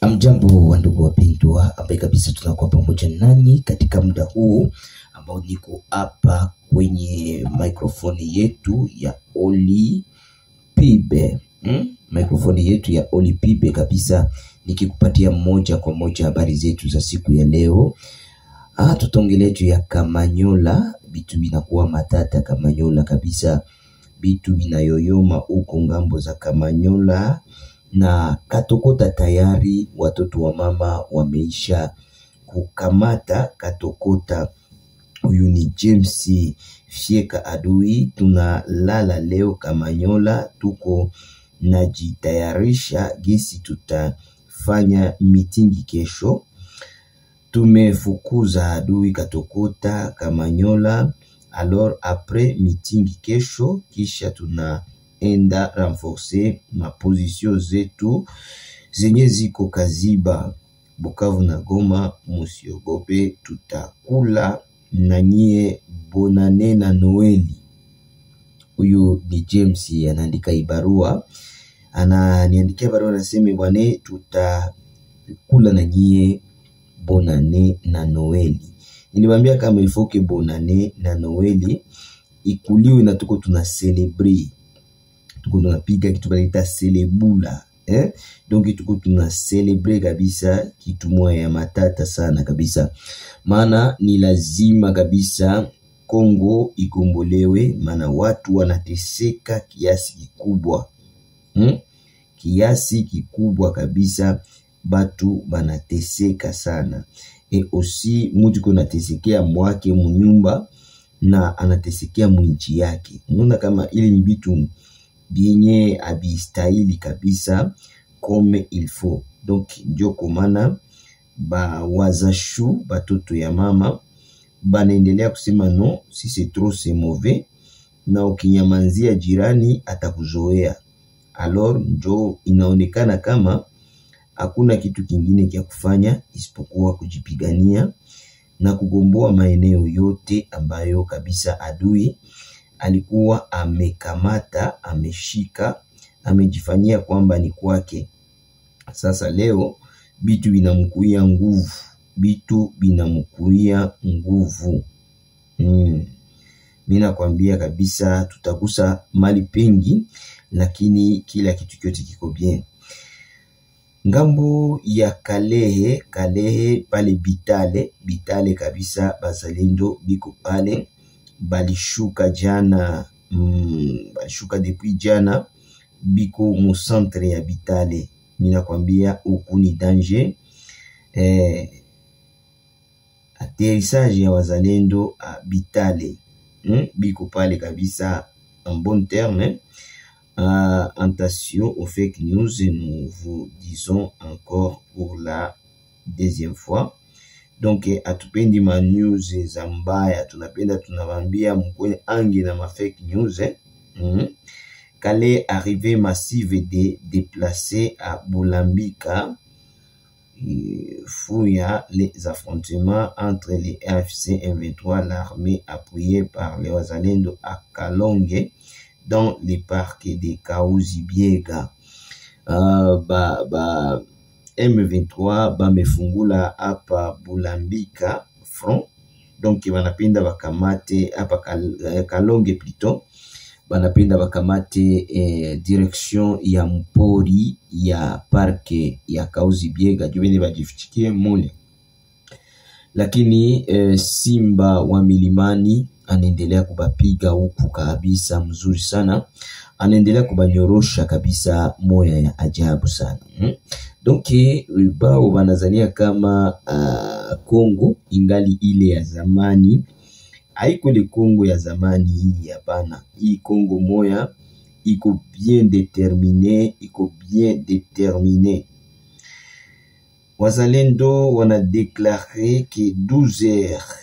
Amjambo wa ndugu wapendwa, ambaye kabisa tunakuwa pamoja nanyi katika muda huu ambao niko hapa kwenye mikrofoni yetu ya Oli Pibe. Mikrofoni yetu ya Oli Pibe kabisa, nikikupatia moja kwa moja habari zetu za siku ya leo. Tutaongelea juu ya Kamanyola, bitu binakuwa matata Kamanyola kabisa, bitu binayoyoma huko ngambo za Kamanyola. Na Katokota tayari watoto wa mama wameisha kukamata Katokota. Huyu ni James Fieka adui. Tunalala leo Kamanyola, tuko najitayarisha gisi tutafanya mitingi kesho. Tumefukuza adui Katokota Kamanyola. Alors après mitingi kesho, kisha tunaenda renforcer ma position zetu zenye ziko Kaziba, Bukavu na Goma. Musiogope, tutakula na nyie bonane na Noeli. Huyu ni James anaandika ibarua, ananiandikia barua, anasema bwana, tutakula na nyie bonane na Noeli. Nilimwambia kama ifoke bonane na Noeli ikuliwe na tuko tuna celebrate, tuko tunapiga kitu banaita celebula, donc tuko tuna celebrate kabisa kitu moja ya matata sana kabisa. Maana ni lazima kabisa Kongo ikombolewe, maana watu wanateseka kiasi kikubwa, kiasi kikubwa kabisa, batu banateseka sana. Aussi mutu kuna tesekea mwake munyumba na anatesekea mwinchi yake. Unaona kama ili ni bitu bienye abistahili kabisa comme il faut. Donc ndio komana ba wazashu batoto ya mama banaendelea kusema no, si c'est trop c'est mauvais, na ukinyamanzia jirani atakuzoea. Alors ndio inaonekana kama hakuna kitu kingine kia kufanya isipokuwa kujipigania na kugomboa maeneo yote ambayo kabisa adui alikuwa amekamata, ameshika, amejifanyia kwamba ni kwake. Sasa leo bitu binamkuia nguvu, bitu binamkuia nguvu. Mina kwambia kabisa tutakusa mali pengi, lakini kila kitu kyote kiko bien. Ngambo ya Kalehe pale Bitale kabisa, bazalendo biko pale, balishuka jana, balishuka depuis jana, biko mu centre ya Bitale. Mina kwambia huku ni danger. Atterrissage ya wazalendo a Bitale, biko pale kabisa en bon terme. Attention aux fake news, et nous vous disons encore pour la deuxième fois. Donc atupendi ma news za mbaya, tunapenda tunawambia mkwe angi na ma fake news. Kale arrivée massive de déplacés à Boulambika, fouilla les affrontements entre les AFC M23, l'armée appuyée par les Wazalendo à Kalonge, dans les parcs de Kahuzi-Biega. M23 bamefungula hapa Bulambika front, donc banapenda bakamate hapa Kalonge plutôt, banapenda bakamate direction ya mpori ya parke ya Kahuzi-Biega, jubeni bajifichikie mule. Lakini Simba wa milimani anaendelea kubapiga huku kabisa mzuri sana, anaendelea kubanyorosha kabisa moya ya ajabu sana. Donc bao banazania kama Kongo ingali ile ya zamani. Haiko le Kongo ya zamani hii, hapana. Hii Kongo moya iko bien déterminé, Wazalendo wana déclaré que 12 heures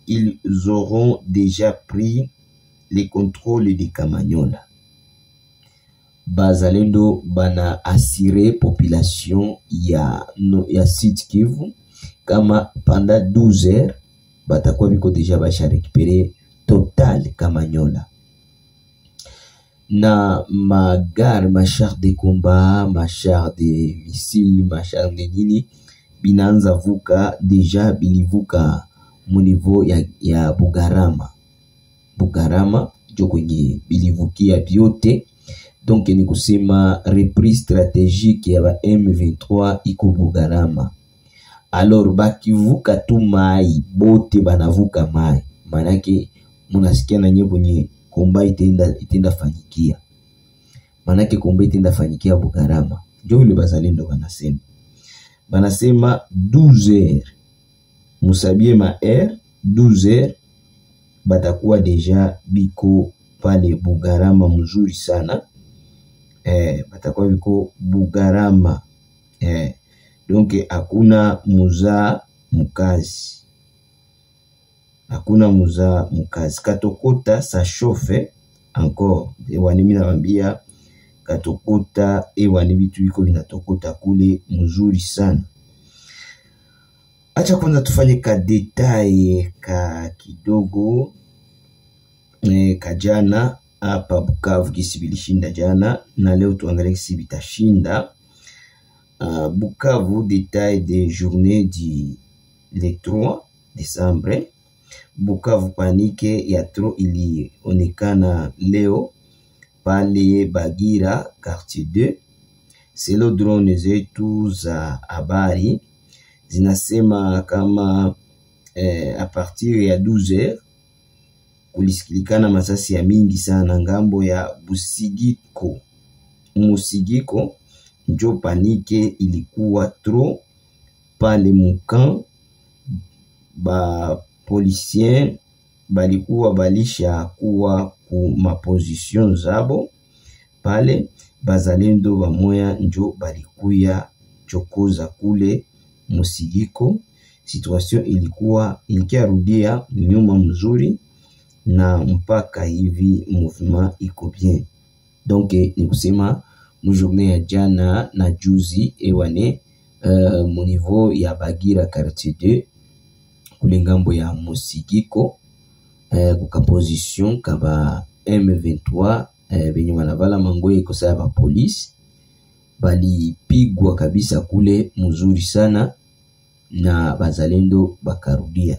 ils auront déjà pris les contrôles de Kamanyola. Bazalendo bana assurer population ya Sud Kivu kama pendant 12 heures batakuwa biko deja basha récupérer total Kamanyola. na magare, machar de combat, machar de missile, machar de nini binaanza vuka, deja bilivuka munivo ya Bugarama. Bugarama jo kwenye bilivukia biote. Donc ni kusema reprise stratégique ya ba M23 iko Bugarama. Alors bakivuka tu mai, bote banavuka mai, manake munasikia na nyebo nye komba itenda fanyikia. Manake komba itenda fanyikia Bugarama. Ndio vile bazalendo banasema. Banasema 12h. Musabie ma R 12h batakuwa deja biko pale Bugarama mzuri sana. Batakuwa biko Bugarama. Donc hakuna muza mukazi. Hakuna muza mukazi. Katokota sa chauffe encore. Ewani mina wambia Katokota ewani bitu biko binatokota kule mzuri sana. Acha kwanza tufanye ka detail ka kidogo kajana hapa Bukavu kisi bilishinda jana na leo tuangalie kisi bitashinda. Bukavu, détail des journées du le 3 décembre. Bukavu panike ya tro ilionekana leo pale Bagira quartier 2. Selo drone zetu za habari zinasema kama a partir ya 12h kulisikilikana masasi ya mingi sana ngambo ya Busigiko. Musigiko njo panike ilikuwa tro pale mukan. Ba policien balikuwa balisha kuwa ku maposition zabo pale. Bazalendo bamoya njo balikuya chokoza kule Musigiko. Situation ilikia rudia nyuma mzuri na mpaka hivi mouvement iko bien. Donc ni kusema mjournée ya jana na juzi ewane mu niveau ya Bagira quartier 2 kule ngambo ya Musigiko kuka position kaba M23 benye wanavala mangoye kosa ya police balipigwa kabisa kule mzuri sana na bazalendo bakarudia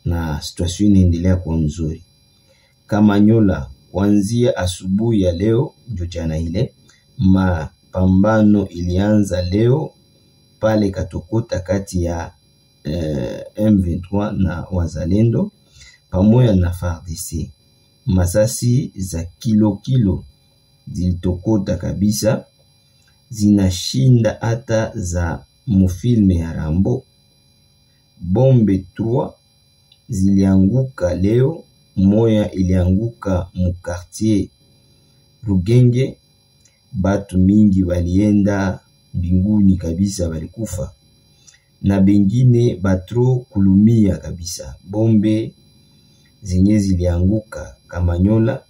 na situation inaendelea kuwa mzuri. Kamanyola kuanzia asubuhi ya leo ndio jana ile mapambano ilianza leo pale Katokota kati ya M23 na wazalendo pamoja na FARDC. Masasi za kilo zilitokota kabisa, zinashinda hata za mufilme ya Rambo. Bombe 3 zilianguka leo, moya ilianguka mu quartier Rugenge. Batu mingi walienda mbinguni kabisa, walikufa na bengine batro kulumia kabisa. Bombe zenye zilianguka Kamanyola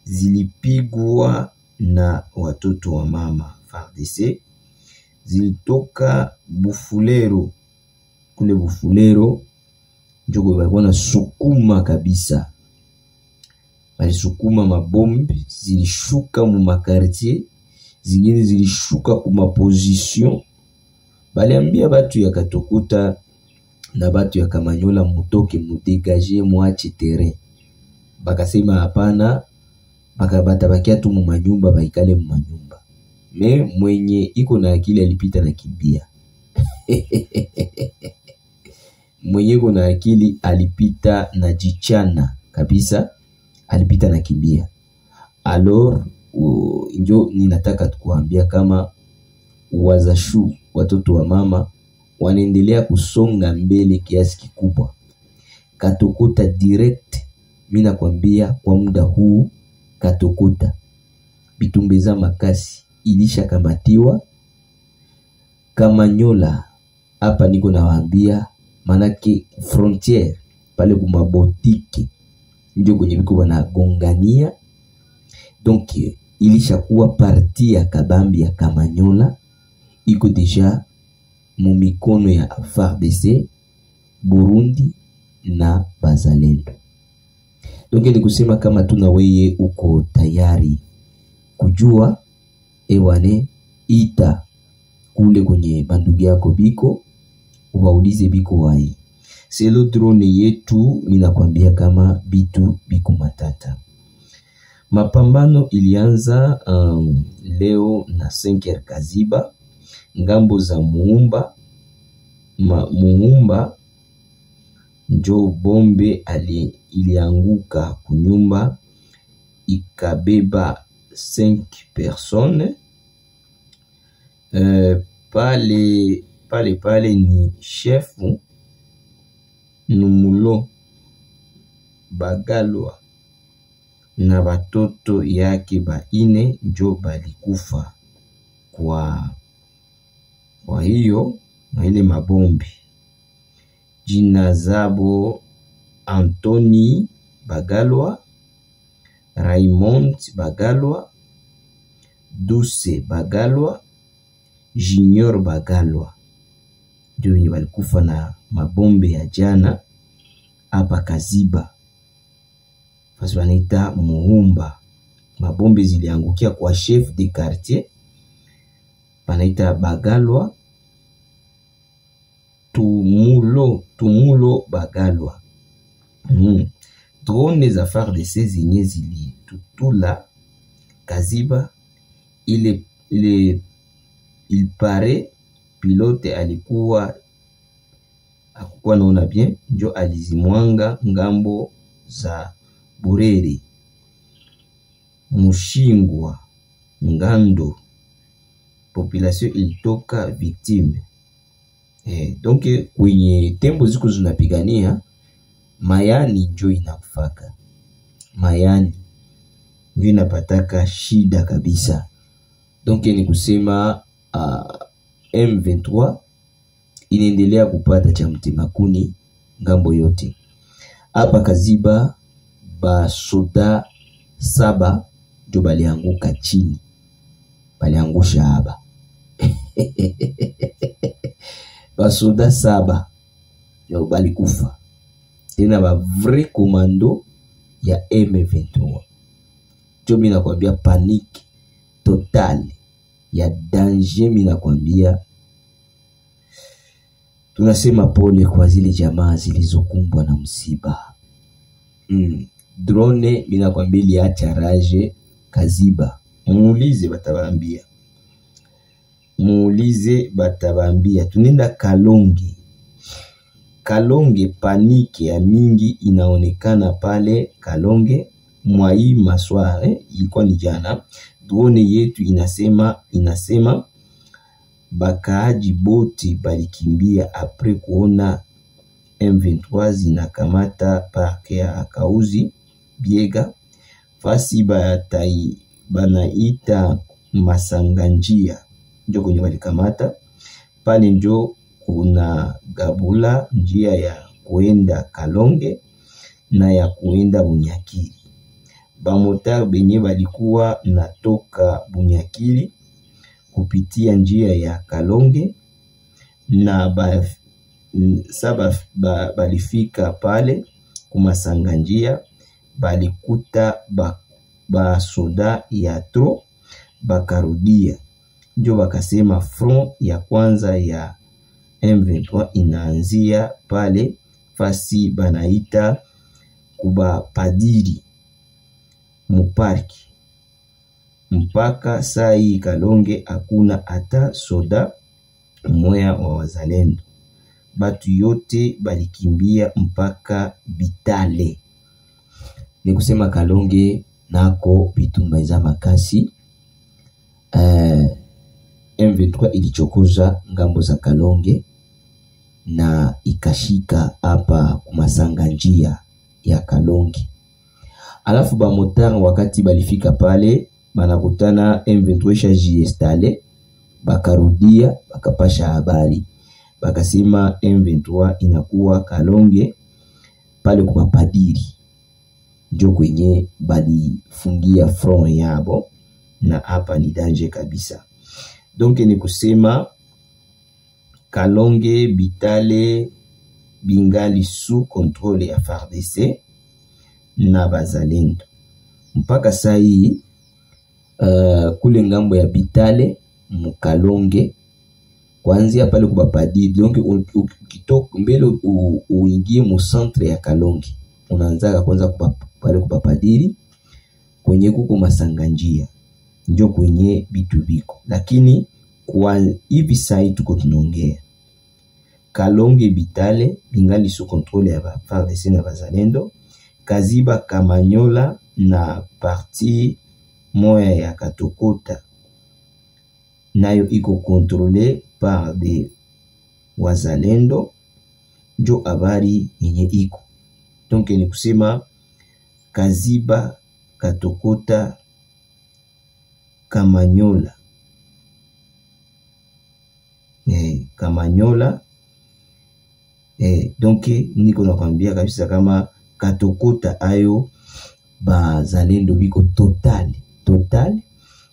zilipigwa na watoto wa mama FARDC. Zilitoka Bufulero, kule Bufulero njoko walikuwa na sukuma kabisa. Walisukuma mabombi, zilishuka mu makartier, zingine zilishuka kuma position. Baliambia batu ya Katokota na batu ya Kamanyola mutoke mudegaje muache terrain. Bakasema hapana, batabakia tu mu manyumba, baikale mu manyumba. Me mwenye iko na akili alipita na kimbia. Mwenye iko na akili alipita na jichana kabisa, alipita na kimbia. Alors njo ninataka tukuambia kama wazashu watoto wa mama wanaendelea kusonga mbele kiasi kikubwa. Katokota direct, mina kwambia kwa muda huu Katokota Bitumbeza Makasi ilisha kamatiwa. Kamanyola hapa niko nawaambia, manake frontiere pale kumabotike ndio kwenye biko wanagongania. Donc ilisha kuwa parti ya kabambi ya Kamanyola iko deja mu mikono ya FARDC, Burundi na bazalendo. Donc ni kusema kama tuna weye uko tayari kujua, ewane ita kule kwenye bandugu yako biko, ubaulize biko wai. Selo drone yetu minakwambia kama bitu biko matata. Mapambano ilianza leo na 5h Kaziba, ngambo za Muumba. Muumba njo bombe ilianguka kunyumba ikabeba 5 personnes. Pale ni chefu Numulo Bagalwa na batoto yake baine njo balikufa kwa hiyo na ile mabombi. Jina zabo Anthony Bagalwa, Raymond Bagalwa, Duse Bagalwa, Junior Bagalwa ndio wenye walikufa na mabombe ya jana hapa Kaziba. Fasi wanaita Muumba. Mabombe ziliangukia kwa chef de quartier panaita Bagalwa, Tumulo Bagalwa. Drone za FARDC zenye zilitutula Kaziba. Il paraît pilote hakukuwa naona bien, njo alizimwanga ngambo za Bureri, Mushingwa, Ngando. Population ilitoka victime. Donc kwenye tembo ziko zinapigania, mayani njo inakufaka. Mayani njo inapataka shida kabisa. Donc ni kusema M23 inaendelea kupata cha mtimakuni ngambo yote. Hapa Kaziba basoda 7 ndio balianguka chini. Baliangusha haba. Basoda 7 ndio balikufa. Tena ba vrai commando ya M23. Ndio mimi nakwambia panique totale ya danger. Mimi nakwambia tunasema pole kwa zile jamaa zilizokumbwa na msiba. Drone mimi nakwambia liacha rage Kaziba. Muulize batabambia. Tunenda Kalonge panike ya mingi inaonekana pale Kalonge mwai masware. Ilikuwa ni jana. Drone yetu inasema bakaaji bote balikimbia apres kuona M23 zinakamata parke ya Kauzi Biega. Fasi banaita Masanganjia njo kwenye walikamata. Pale njo kuna gabula njia ya kuenda Kalonge na ya kuenda Bunyakiri. Bamotar benye balikuwa natoka Bunyakiri kupitia njia ya Kalonge na balifika pale kumasanganjia, balikuta basoda ya tro, bakarudia. Ndio bakasema front ya kwanza ya M23 inaanzia pale fasi banaita kuba padiri muparki. Mpaka saa hii Kalonge hakuna hata soda mmoja wa wazalendo. Batu yote balikimbia mpaka Bitale. Ni kusema Kalonge nako bitumaiza makasi. M23 ilichokoza ngambo za Kalonge na ikashika hapa kumasanga njia ya Kalonge. Alafu bamotar wakati balifika pale banakutana M23 shajiestale, bakarudia bakapasha habari. Bakasema M23 inakuwa Kalonge pale kwa padiri. Njo kwenye balifungia front yabo na hapa ni danger kabisa. Donc ni kusema Kalonge, Bitale bingali sous contrôle ya FARDC na bazalendo. Mpaka saa hii kule ngambo ya Bitale Mukalonge, kuanzia pale kwa Padiri, donc ukitoka mbele uingie mu centre ya Kalonge, unaanza kwanza pale kwa Padiri kwenye kuko masanganjia, ndio kwenye bitu biko. Lakini kwa hivi sai tuko tunaongea Kalonge Bitale bingali sous contrôle ya FARDC na bazalendo. Kaziba Kamanyola na parti moya ya Katokota nayo iko contrôlé par des wazalendo, njo habari yenye iko. Donc ni kusema Kaziba, Katokota, Kamanyola, Kamanyola, donc niko nakwambia kabisa kama Katokota ayo bazalendo biko total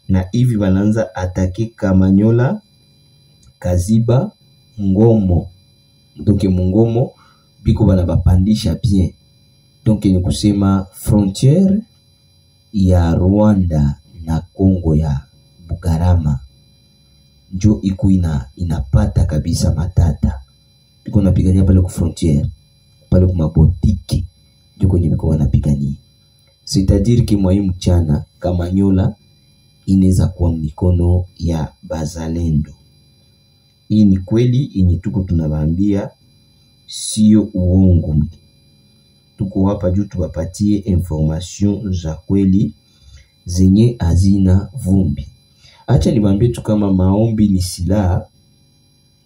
na hivi bananza atake Kamanyola, Kaziba, Ngomo. Donc Mungomo biko bana bapandisha bien. Donc ni kusema frontière ya Rwanda na Kongo ya Bugarama njo iko inapata kabisa matata. Biko napigania pale ku frontière, pale ku mabotiki njo kwenye biko wanapigania. C'est-à-dire que mwa mchana Kamanyola inaweza kuwa mikono ya bazalendo. Hii ni kweli yenye tuko tunawaambia, sio uongo. Tuko hapa juu tuwapatie information za kweli zenye hazina vumbi. Acha niwaambie tu kama maombi ni silaha.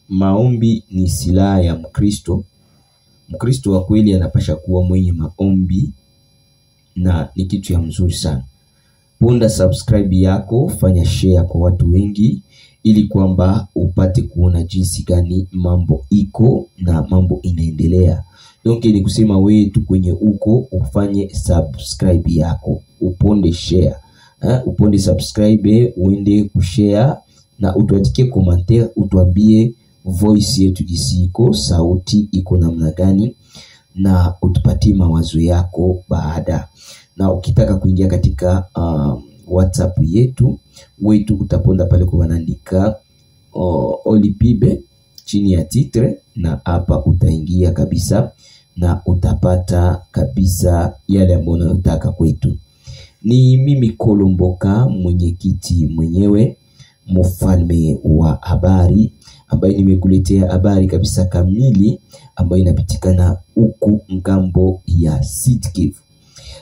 Maombi ni silaha ya Mkristo. Mkristo wa kweli anapasha kuwa mwenye maombi, na ni kitu ya mzuri sana. Ponda subscribe yako, fanya share kwa watu wengi, ili kwamba upate kuona jinsi gani mambo iko na mambo inaendelea. Donc ni kusema wewe tu kwenye uko ufanye subscribe yako, uponde share, uponde subscribe, uende kushare na utuandikie commentaire, utuambie voice yetu isiko sauti iko namna gani, na utupatie mawazo yako baada. Na ukitaka kuingia katika WhatsApp yetu, wetu utaponda pale kwa wanaandika Olipibe chini ya titre, na hapa utaingia kabisa na utapata kabisa yale ambayo unataka kwetu. Ni mimi Kolomboka, mwenyekiti mwenyewe, mfalme wa habari, ambaye nimekuletea habari kabisa kamili ambayo inapitikana huku ngambo ya Sud Kivu.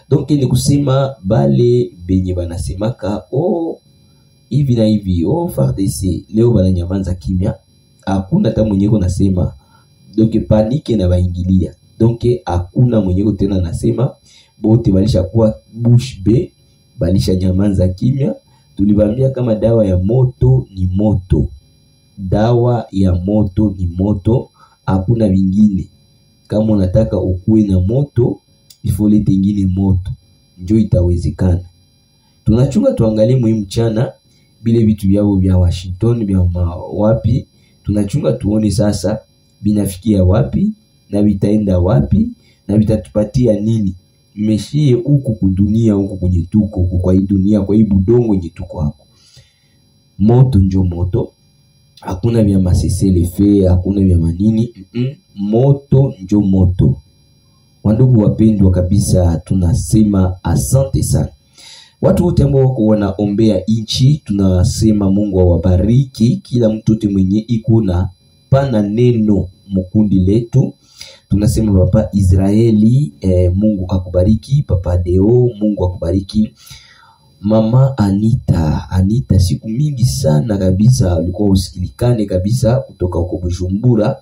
Donc ni kusema bale benye banasemaka hivi na hivi, FARDC leo bananyamanza kimya, hakuna hata mwenyeko nasema. Donc panike na baingilia. Donc hakuna mwenyeko tena nasema, bote balisha kuwa bush be, balisha nyamanza kimya. Tulibambia kama dawa ya moto ni moto. Dawa ya moto ni moto, hakuna vingine. Kama unataka ukue na moto, ifole tengine moto, njo itawezekana. Tunachunga tuangalie muhimu mchana bile vitu vyao vya Washington vya wapi, tunachunga tuone sasa binafikia wapi na vitaenda wapi na vitatupatia nini. Meshie huku kudunia, huku kwenye tuko, huku kwa hii dunia, kwa hii budongo nye tuko hapo. Moto njo moto, hakuna vya maseselefe, hakuna vya manini. Moto njo moto. Wandugu wapendwa kabisa, tunasema asante sana. Watu wote ambao wako wanaombea inchi, tunasema Mungu awabariki. Kila mtoto mwenye iko na pana neno mkundi letu, tunasema Papa Israeli, Mungu akubariki. Papa Deo, Mungu akubariki. Mama Anita, siku mingi sana kabisa ulikuwa usikilikane kabisa kutoka huko Bujumbura.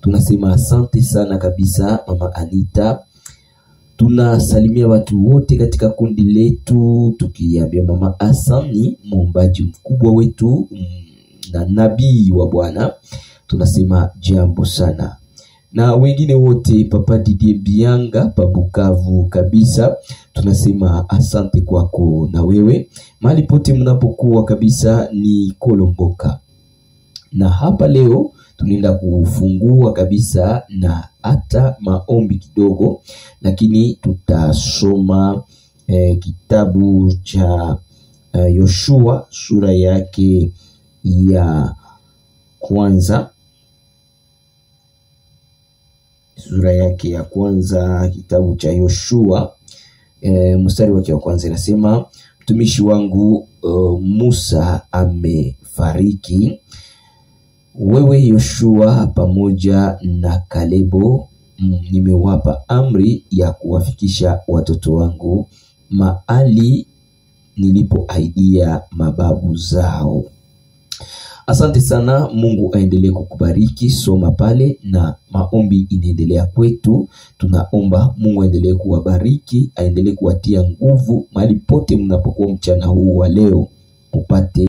Tunasema asante sana kabisa Mama Anita. Tunasalimia watu wote katika kundi letu, tukiambia Mama Asani, muombaji mkubwa wetu na nabii wa Bwana, tunasema jambo sana. Na wengine wote, Papa Didier Bianga pa Bukavu kabisa, tunasema asante kwako na wewe. Mahali pote mnapokuwa kabisa, ni Kolomboka. Na hapa leo tunaenda kufungua kabisa na hata maombi kidogo, lakini tutasoma kitabu cha Yoshua sura yake ya kwanza. Sura yake ya kwanza, kitabu cha Yoshua mstari wake wa kwanza inasema, mtumishi wangu Musa amefariki. Wewe Yoshua pamoja na Kalebo nimewapa amri ya kuwafikisha watoto wangu mahali nilipoahidia mababu zao. Asante sana, Mungu aendelee kukubariki. Soma pale na maombi inaendelea kwetu. Tunaomba Mungu aendelee kuwabariki, aendelee kuwatia nguvu mahali pote mnapokuwa mchana huu wa leo, upate